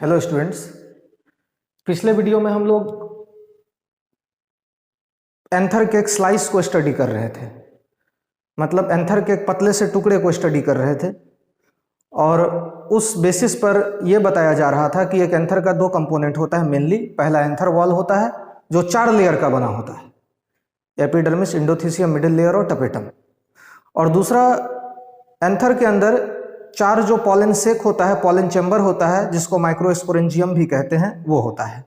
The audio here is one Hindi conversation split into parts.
Hello students. पिछले वीडियो में हम लोग एंथर के एक स्लाइस को स्टडी कर रहे थे, मतलब एंथर के एक पतले से टुकड़े को स्टडी कर रहे थे और उस बेसिस पर यह बताया जा रहा था कि एक एंथर का दो कंपोनेंट होता है मेनली। पहला एंथर वॉल होता है जो 4 लेयर का बना होता है, एपिडर्मिस, एंडोथीसियम, मिडिल लेयर और टपेटम। और दूसरा एंथर के अंदर 4 जो पॉलन सेक होता है, पॉलन चैम्बर होता है, जिसको माइक्रोस्पोरेंजियम भी कहते हैं, वो होता है।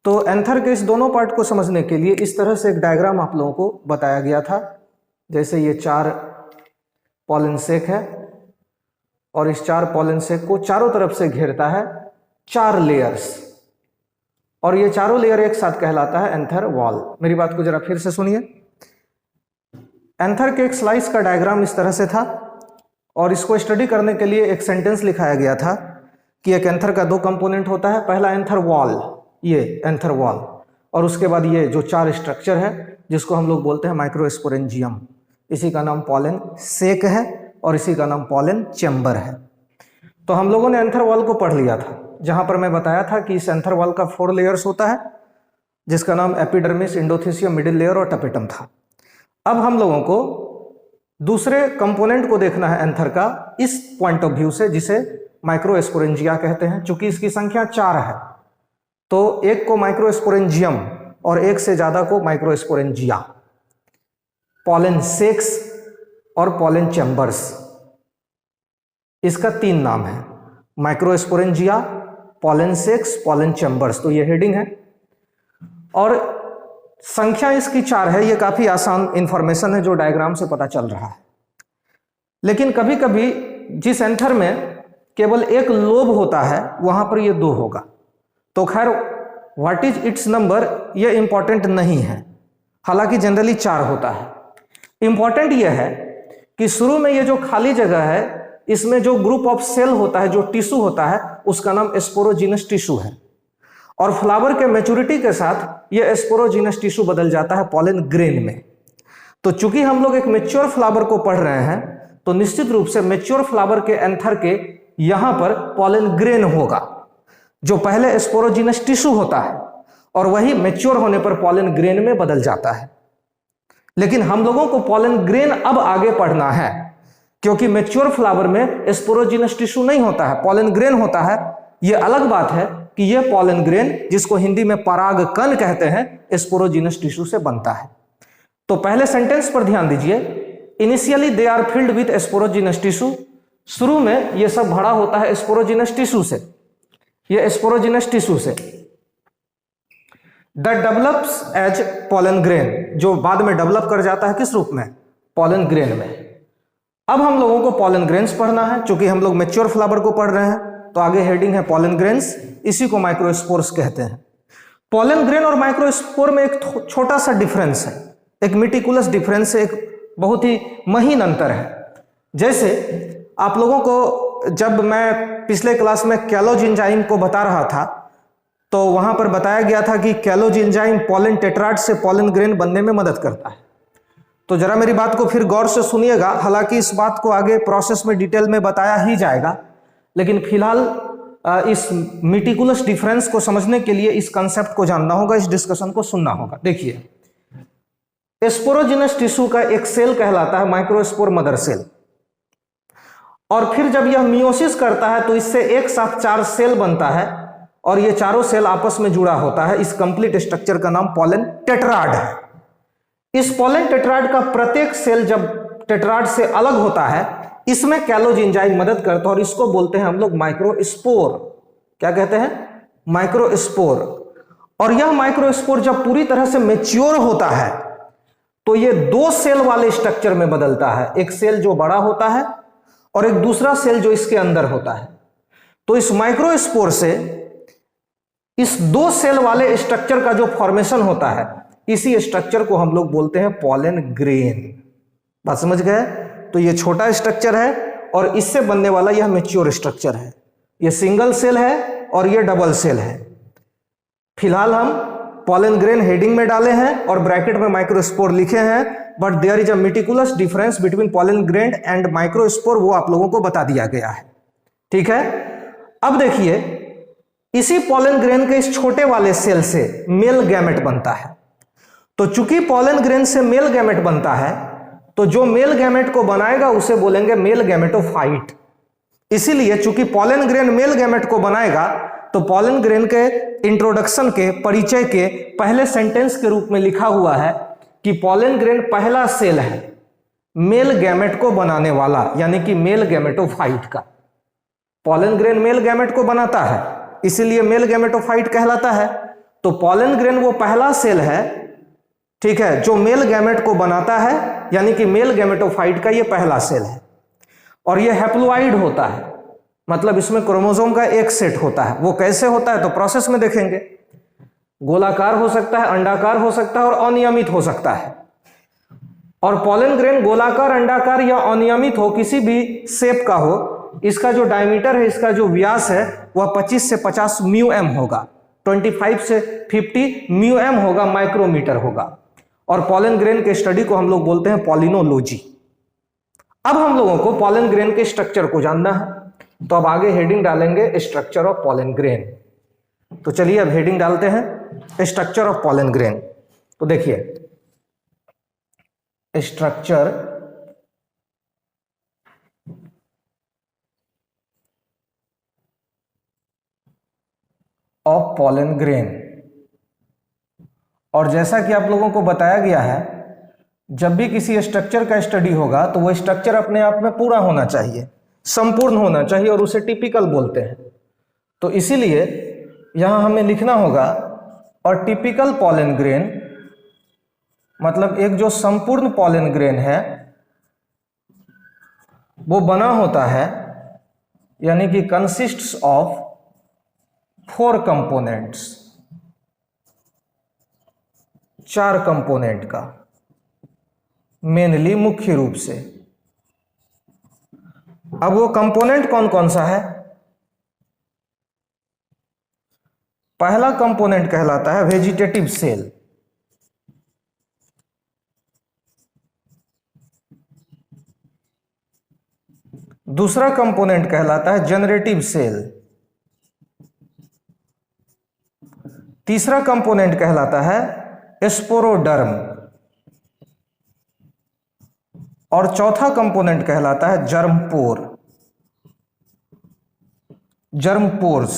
तो एंथर के इस दोनों पार्ट को समझने के लिए इस तरह से एक डायग्राम आप लोगों को बताया गया था। जैसे ये 4 पॉलन सेक है और इस 4 पॉलन सेक को चारों तरफ से घेरता है 4 लेयर्स, और ये चारों लेयर एक साथ कहलाता है एंथर वॉल। मेरी बात को जरा फिर से सुनिए। एंथर के एक स्लाइस का डायग्राम इस तरह से था और इसको स्टडी करने के लिए एक सेंटेंस लिखाया गया था कि एक एंथर का दो कंपोनेंट होता है। पहला एंथर वॉल, ये एंथर वॉल, और उसके बाद ये जो 4 स्ट्रक्चर है जिसको हम लोग बोलते हैं माइक्रोस्पोरेंजियम। इसी का नाम पॉलन सेक है और इसी का नाम पॉलन चैम्बर है। तो हम लोगों ने एंथर वॉल को पढ़ लिया था, जहां पर मैं बताया था कि इस एंथर वॉल का 4 लेयर्स होता है, जिसका नाम एपिडर्मिस, एंडोथीसियम, मिडिल लेयर और टपेटम था। अब हम लोगों को दूसरे कंपोनेंट को देखना है एंथर का इस पॉइंट ऑफ व्यू से, जिसे माइक्रोस्पोरेंजिया कहते हैं। चूंकि इसकी संख्या 4 है तो एक को माइक्रोस्पोरेंजियम और एक से ज्यादा को माइक्रोस्पोरेंजिया, पॉलन सेक्स और पॉलन चैम्बर्स, इसका 3 नाम है, microsporangia, pollen sex, pollen chambers. तो ये हेडिंग है और संख्या इसकी 4 है। ये काफी आसान इंफॉर्मेशन है जो डायग्राम से पता चल रहा है। लेकिन कभी कभी जिस एंथर में केवल एक लोब होता है वहां पर ये 2 होगा। तो खैर व्हाट इज इट्स नंबर ये इंपॉर्टेंट नहीं है, हालांकि जनरली 4 होता है। इंपॉर्टेंट यह है कि शुरू में ये जो खाली जगह है इसमें जो ग्रुप ऑफ सेल होता है, जो टिश्यू होता है, उसका नाम स्पोरोजिनस टिश्यू है। और फ्लावर के मैच्योरिटी के साथ यह स्पोरोजिनस टिश्यू बदल जाता है पॉलन ग्रेन में। तो चूंकि हम लोग एक मैच्योर फ्लावर को पढ़ रहे हैं तो निश्चित रूप से मैच्योर फ्लावर के एंथर के यहां पर पॉलन ग्रेन होगा, जो पहले स्पोरोजिनस टिश्यू होता है और वही मैच्योर होने पर पॉलन ग्रेन में बदल जाता है। लेकिन हम लोगों को पॉलन ग्रेन अब आगे पढ़ना है, क्योंकि मैच्योर फ्लावर में स्पोरोजिनस टिश्यू नहीं होता है, पॉलन ग्रेन होता है। यह अलग बात है कि यह पॉलन ग्रेन, जिसको हिंदी में परागकण कहते हैं, स्पोरोजिनस टिश्यू से बनता है। तो पहले सेंटेंस पर ध्यान दीजिए। Initially they are filled with sporogenous tissue. शुरू में यह सब भरा होता है स्पोरोजिनस टिश्यू से, यह स्पोरोजिनस टिश्यू से। That develops as pollen grain, जो बाद में डेवलप कर जाता है किस रूप में? पॉलन ग्रेन में। अब हम लोगों को पॉलन ग्रेन्स पढ़ना है। चूंकि हम लोग मैच्योर फ्लावर को पढ़ रहे हैं तो आगे हेडिंग है पॉलन ग्रेन्स, इसी को माइक्रोस्पोर्स कहते हैं। पॉलन ग्रेन और माइक्रोस्पोर में एक छोटा सा डिफरेंस है, एक मेटिकुलस डिफरेंस है, एक बहुत ही महीन अंतर है। जैसे आप लोगों को जब मैं पिछले क्लास में कैलोज एंजाइम को बता रहा था तो वहां पर बताया गया था कि कैलोज एंजाइम पॉलन टेट्राड से पॉलन ग्रेन बनने में मदद करता है। तो जरा मेरी बात को फिर गौर से सुनिएगा। हालांकि इस बात को आगे प्रोसेस में डिटेल में बताया ही जाएगा, लेकिन फिलहाल इस मेटिकुलस डिफरेंस को समझने के लिए इस कंसेप्ट को जानना होगा, इस डिस्कशन को सुनना होगा। देखिए, स्पोरोजिनस टिश्यू का एक सेल कहलाता है माइक्रोस्पोर मदर सेल, और फिर जब यह मियोसिस करता है तो इससे एक साथ 4 सेल बनता है और ये चारों सेल आपस में जुड़ा होता है। इस कंप्लीट स्ट्रक्चर का नाम पॉलन टेट्राड है। इस पॉलन टेट्राड का प्रत्येक सेल जब टेट्राड से अलग होता है, इसमें कैलोज एंजाइम मदद करता है और इसको बोलते हैं हम लोग माइक्रोस्पोर। क्या कहते हैं? माइक्रोस्पोर। और यह माइक्रोस्पोर जब पूरी तरह से मैच्योर होता है तो यह 2 सेल वाले स्ट्रक्चर में बदलता है, एक सेल जो बड़ा होता है और एक दूसरा सेल जो इसके अंदर होता है। तो इस माइक्रोस्पोर से इस 2 सेल वाले स्ट्रक्चर का जो फॉर्मेशन होता है, इसी स्ट्रक्चर को हम लोग बोलते हैं पॉलन ग्रेन। बात समझ गए? तो ये छोटा स्ट्रक्चर है और इससे बनने वाला यह मैच्योर स्ट्रक्चर है। ये सिंगल सेल है और ये डबल सेल है। फिलहाल हम पॉलन ग्रेन हेडिंग में डाले हैं और ब्रैकेट में माइक्रोस्पोर लिखे हैं, but there is a meticulous difference between pollen grain and microspore, वो आप लोगों को बता दिया गया है। ठीक है। अब देखिए, इसी पॉलन ग्रेन के इस छोटे वाले सेल से मेल गैमेट बनता है। तो चूंकि पॉलन ग्रेन से मेल गैमेट बनता है, तो जो मेल गैमेट को बनाएगा उसे बोलेंगे मेल गैमेटोफाइट। इसीलिए चूंकि पॉलन ग्रेन मेल गैमेट को बनाएगा, तो पॉलन ग्रेन के इंट्रोडक्शन के परिचय के पहले सेंटेंस के रूप में लिखा हुआ है कि पॉलन ग्रेन पहला सेल है मेल गैमेट को बनाने वाला, यानी कि मेल गैमेटोफाइट का। पॉलन ग्रेन मेल गैमेट को बनाता है, इसीलिए मेल गैमेटोफाइट कहलाता है। तो पॉलन ग्रेन वो पहला सेल है, ठीक है, जो मेल गैमेट को बनाता है, यानी कि मेल गैमेटोफाइट का ये पहला सेल है। और ये हैप्लोइड होता है, मतलब इसमें क्रोमोसोम का एक सेट होता है। वो कैसे होता है तो प्रोसेस में देखेंगे। गोलाकार हो सकता है, अंडाकार हो सकता है और अनियमित हो सकता है। और पॉलन ग्रेन गोलाकार, अंडाकार या अनियमित हो, किसी भी शेप का हो, इसका जो डायमीटर है, इसका जो व्यास है, वह 25 से 50 म्यूएम होगा, 25 से 50 म्यूएम होगा, माइक्रोमीटर होगा। और पॉलन ग्रेन के स्टडी को हम लोग बोलते हैं पॉलिनोलॉजी। अब हम लोगों को पॉलन ग्रेन के स्ट्रक्चर को जानना है, तो अब आगे हेडिंग डालेंगे स्ट्रक्चर ऑफ पॉलन ग्रेन। तो चलिए अब हेडिंग डालते हैं स्ट्रक्चर ऑफ पॉलन ग्रेन। तो देखिए, स्ट्रक्चर ऑफ पॉलन ग्रेन। और जैसा कि आप लोगों को बताया गया है, जब भी किसी स्ट्रक्चर का स्टडी होगा तो वह स्ट्रक्चर अपने आप में पूरा होना चाहिए, संपूर्ण होना चाहिए, और उसे टिपिकल बोलते हैं। तो इसीलिए यहां हमें लिखना होगा, और टिपिकल पॉलन ग्रेन मतलब एक जो संपूर्ण पॉलन ग्रेन है वो बना होता है, यानी कि कंसिस्ट्स ऑफ 4 कंपोनेंट्स, 4 कंपोनेंट का, मेनली मुख्य रूप से। अब वो कंपोनेंट कौन कौन सा है? पहला कंपोनेंट कहलाता है वेजिटेटिव सेल, दूसरा कंपोनेंट कहलाता है जनरेटिव सेल, तीसरा कंपोनेंट कहलाता है स्पोरोडर्म, और चौथा कंपोनेंट कहलाता है जर्मपोर, जर्मपोर्स।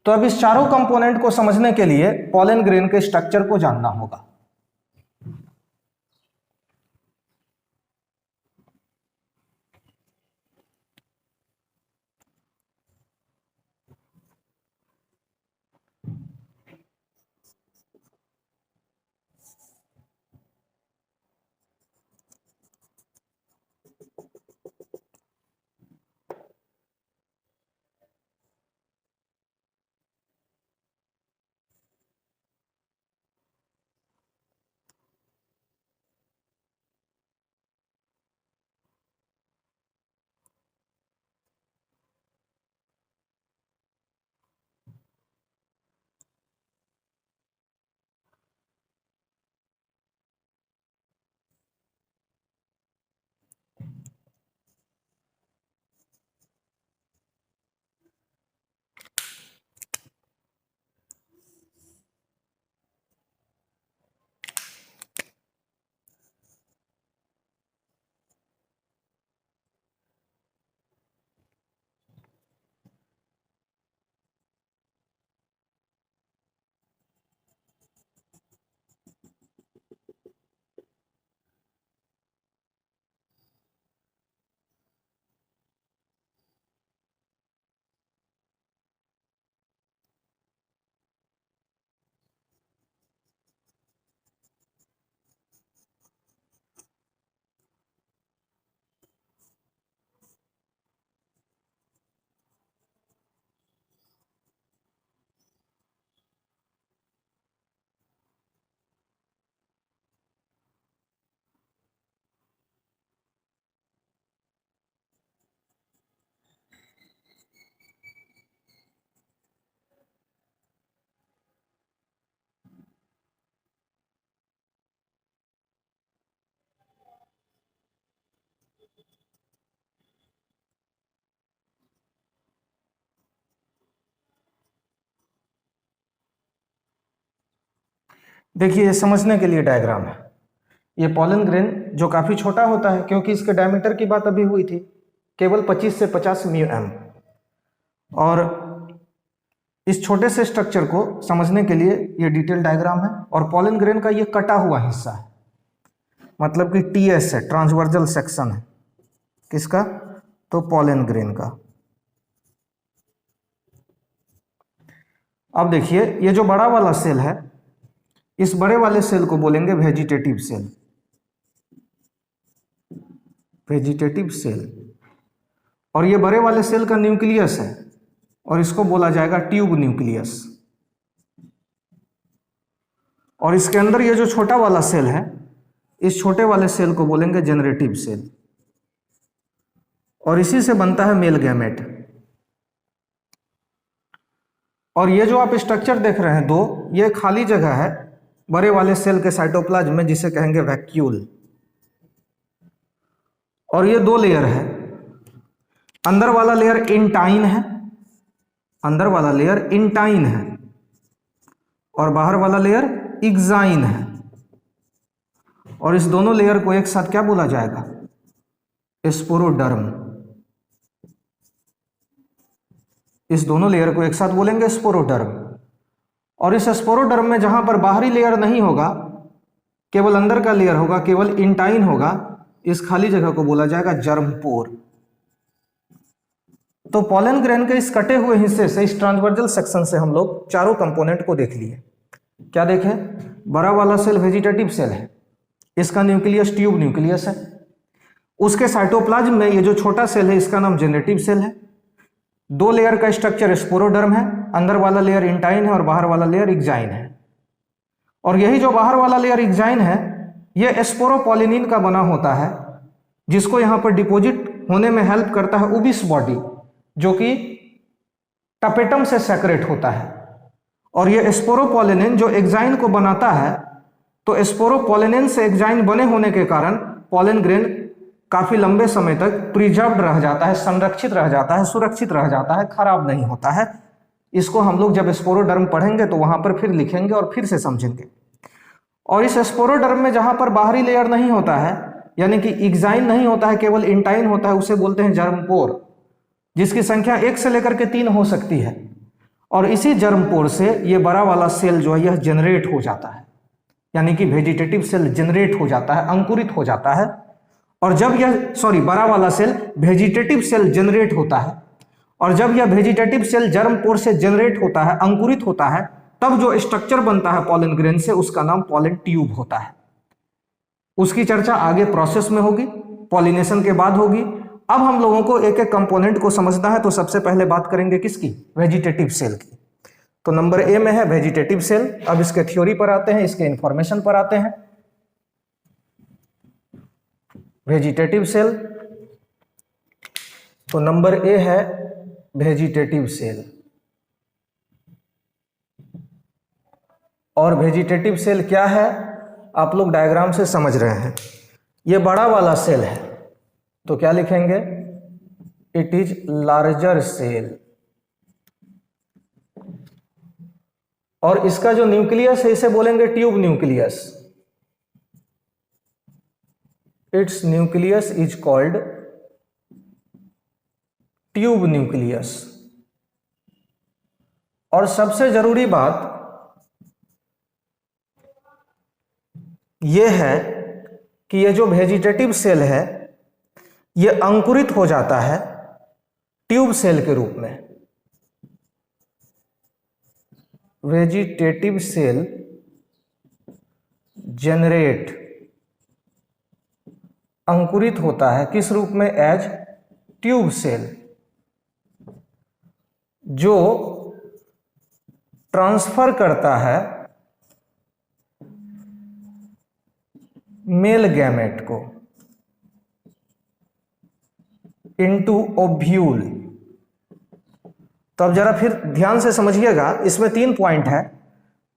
तो अब इस चारों कंपोनेंट को समझने के लिए पॉलन ग्रेन के स्ट्रक्चर को जानना होगा। देखिए ये समझने के लिए डायग्राम है। ये पॉलन ग्रेन जो काफी छोटा होता है, क्योंकि इसके डायमीटर की बात अभी हुई थी, केवल 25 से 50 μm। और इस छोटे से स्ट्रक्चर को समझने के लिए ये डिटेल डायग्राम है। और पॉलन ग्रेन का ये कटा हुआ हिस्सा है, मतलब कि TS है, ट्रांसवर्जल सेक्शन है। किसका? तो पॉलन ग्रेन का। अब देखिए ये जो बड़ा वाला सेल है, इस बड़े वाले सेल को बोलेंगे वेजिटेटिव सेल। Vegetative cell. और ये बड़े वाले सेल का न्यूक्लियस है, और इसको बोला जाएगा ट्यूब न्यूक्लियस। और इसके अंदर ये जो छोटा वाला सेल है, इस छोटे वाले सेल को बोलेंगे जनरेटिव सेल। और इसी से बनता है मेल गैमेट। और ये जो आप स्ट्रक्चर देख रहे हैं दो, ये खाली जगह है बड़े वाले सेल के साइटोप्लाज्म में, जिसे कहेंगे वैक्यूल। और ये दो लेयर है। अंदर वाला लेयर इंटाइन है, अंदर वाला लेयर इंटाइन है, और बाहर वाला लेयर एक्साइन है। और इस दोनों लेयर को एक साथ क्या बोला जाएगा? स्पोरोडर्म। इस दोनों लेयर को एक साथ बोलेंगे स्पोरोडर्म। और इस स्पोरोडर्म में जहां पर बाहरी लेयर नहीं होगा, केवल अंदर का लेयर होगा, केवल इंटाइन होगा, इस खाली जगह को बोला जाएगा जर्म पोर। तो पॉलन ग्रेन के इस कटे हुए हिस्से से, इस ट्रांसवर्जल सेक्शन से हम लोग चारों कंपोनेंट को देख लिए। क्या देखे? बड़ा वाला सेल वेजिटेटिव सेल है, इसका न्यूक्लियस ट्यूब न्यूक्लियस है। उसके साइटोप्लाज्म में ये जो छोटा सेल है, इसका नाम जनरेटिव सेल है। दो लेयर का स्ट्रक्चर स्पोरोडर्म है, अंदर वाला लेयर इंटाइन है और बाहर वाला लेयर एक्साइन है। और यही जो बाहर वाला लेयर एक्साइन है, यह स्पोरोपोलिनिन का बना होता है, जिसको यहां पर डिपॉजिट होने में हेल्प करता है उबिस बॉडी, जो कि टपेटम से सेक्रेट होता है। और यह स्पोरोपोलिनिन जो एक्साइन को बनाता है, तो स्पोरोपोलिनिन से एक्साइन बने होने के कारण पॉलन ग्रेन काफी लंबे समय तक प्रिजर्व्ड रह जाता है, संरक्षित रह जाता है, सुरक्षित रह जाता है, खराब नहीं होता है। इसको हम लोग जब स्पोरोडर्म पढ़ेंगे तो वहां पर फिर लिखेंगे और फिर से समझेंगे। और इस स्पोरोडर्म में जहां पर बाहरी लेयर नहीं होता है, यानी कि एक्साइन नहीं होता है, केवल इंटाइन होता है, उसे बोलते हैं जर्मपोर, जिसकी संख्या 1 से लेकर के 3 हो सकती है। और इसी जर्मपोर से ये बड़ा वाला सेल जो है यह जनरेट हो जाता है, यानी कि वेजिटेटिव सेल जनरेट हो जाता है, अंकुरित हो जाता है। और जब यह बड़ा वाला सेल वेजिटेटिव सेल जनरेट होता है, और जब यह वेजिटेटिव सेल जर्मपोर से जनरेट होता है, अंकुरित होता है, तब जो स्ट्रक्चर बनता है पॉलन ग्रेन से, उसका नाम पॉलन ट्यूब होता है। उसकी चर्चा आगे प्रोसेस में होगी, पॉलिनेशन के बाद होगी। अब हम लोगों को एक एक कंपोनेंट को समझना है, तो सबसे पहले बात करेंगे किसकी? वेजिटेटिव सेल की। तो नंबर ए में है वेजिटेटिव सेल। अब इसके थ्योरी पर आते हैं, इसके इंफॉर्मेशन पर आते हैं। वेजिटेटिव सेल, तो नंबर ए है वेजिटेटिव सेल। और वेजिटेटिव सेल क्या है, आप लोग डायग्राम से समझ रहे हैं। ये बड़ा वाला सेल है, तो क्या लिखेंगे? It is larger cell. और इसका जो न्यूक्लियस है, इसे बोलेंगे tube nucleus. Its nucleus is called tube nucleus. और सबसे जरूरी बात यह है कि यह जो वेजिटेटिव सेल है, यह अंकुरित हो जाता है ट्यूब सेल के रूप में। वेजिटेटिव सेल जनरेट, अंकुरित होता है किस रूप में? एज ट्यूब सेल, जो ट्रांसफर करता है मेल गैमेट को इनटू ओव्यूल। तो अब जरा फिर ध्यान से समझिएगा, इसमें 3 पॉइंट है।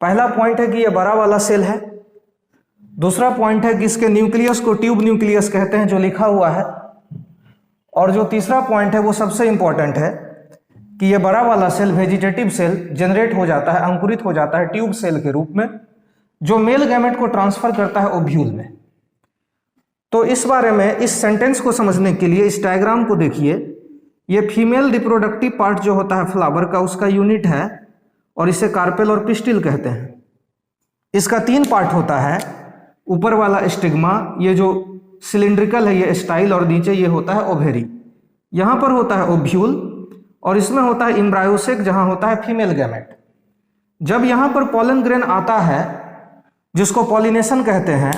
पहला पॉइंट है कि यह बड़ा वाला सेल है। दूसरा पॉइंट है कि इसके न्यूक्लियस को ट्यूब न्यूक्लियस कहते हैं, जो लिखा हुआ है। और जो तीसरा पॉइंट है वो सबसे इंपॉर्टेंट है कि यह बड़ा वाला सेल वेजिटेटिव सेल जनरेट हो जाता है, अंकुरित हो जाता है ट्यूब सेल के रूप में, जो मेल गैमेट को ट्रांसफर करता है ओव्यूल में। तो इस बारे में, इस सेंटेंस को समझने के लिए इस डायग्राम को देखिए। ये फीमेल रिप्रोडक्टिव पार्ट जो होता है फ्लावर का, उसका यूनिट है और इसे कार्पेल और पिस्टिल कहते हैं। इसका 3 पार्ट होता है। ऊपर वाला स्टिग्मा, ये जो सिलिंड्रिकल है ये स्टाइल, और नीचे ये होता है ओवेरी। यहाँ पर होता है ओव्यूल और इसमें होता है एम्ब्रायोसेक, जहाँ होता है फीमेल गैमेट। जब यहाँ पर पॉलन ग्रेन आता है जिसको पॉलिनेशन कहते हैं,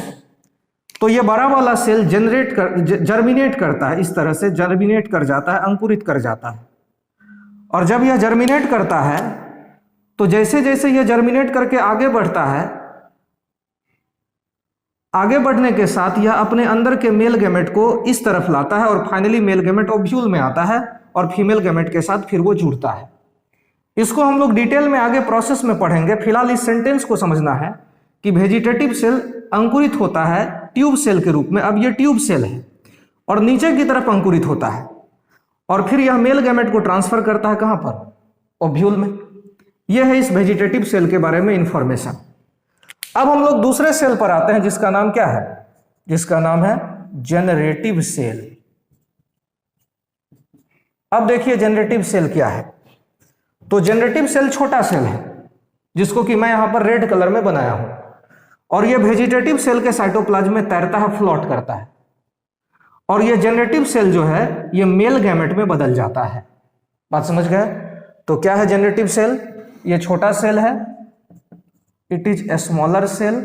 तो ये बड़ा वाला सेल जर्मिनेट करता है। इस तरह से जर्मिनेट कर जाता है, अंकुरित कर जाता है। और जब यह जर्मिनेट करता है तो जैसे जैसे यह जर्मिनेट करके आगे बढ़ता है, आगे बढ़ने के साथ यह अपने अंदर के मेल गैमेट को इस तरफ लाता है और फाइनली मेल गैमेट ओव्यूल में आता है और फीमेल गैमेट के साथ फिर वो जुड़ता है। इसको हम लोग डिटेल में आगे प्रोसेस में पढ़ेंगे। फिलहाल इस सेंटेंस को समझना है कि वेजिटेटिव सेल अंकुरित होता है ट्यूब सेल के रूप में। अब ये ट्यूब सेल है और नीचे की तरफ अंकुरित होता है और फिर यह मेल गैमेट को ट्रांसफर करता है कहाँ पर? ओव्यूल में। यह है इस वेजिटेटिव सेल के बारे में इंफॉर्मेशन। अब हम लोग दूसरे सेल पर आते हैं जिसका नाम क्या है? जिसका नाम है जनरेटिव सेल। अब देखिए जनरेटिव सेल क्या है। तो जनरेटिव सेल छोटा सेल है जिसको कि मैं यहां पर रेड कलर में बनाया हूं, और यह वेजिटेटिव सेल के साइटोप्लाज्म में तैरता है, फ्लोट करता है। और यह जनरेटिव सेल जो है यह मेल गैमेट में बदल जाता है। बात समझ गए? तो क्या है जनरेटिव सेल? यह छोटा सेल है, it is a smaller cell.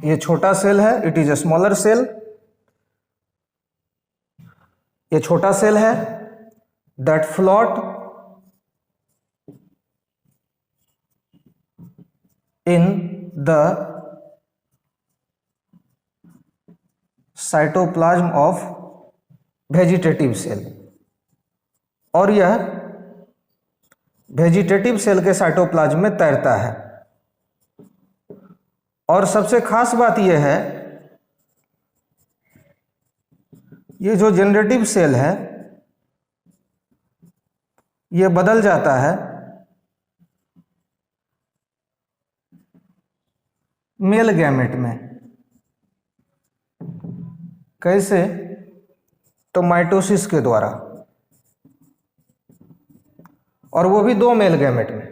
ये छोटा सेल है, it is a smaller cell. ये छोटा सेल है that float in the cytoplasm of vegetative cell. और यह वेजिटेटिव सेल के साइटोप्लाज्म में तैरता है। और सबसे खास बात यह है, ये जो जनरेटिव सेल है ये बदल जाता है मेल गैमेट में। कैसे? तो माइटोसिस के द्वारा, और वो भी 2 मेल गैमेट में,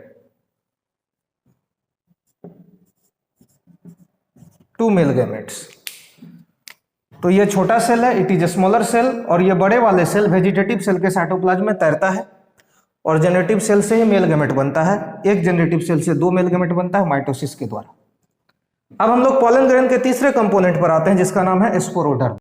2 मेल गैमेट्स। तो ये छोटा सेल है, it is a smaller cell, और ये बड़े वाले सेल वेजिटेटिव सेल के साइटोप्लाज्म में तैरता है और जनरेटिव सेल से ही मेल गैमेट बनता है। एक जनरेटिव सेल से 2 मेल गैमेट बनता है माइटोसिस के द्वारा। अब हम लोग पॉलन ग्रेन के तीसरे कंपोनेंट पर आते हैं जिसका नाम है स्पोरोडर्म।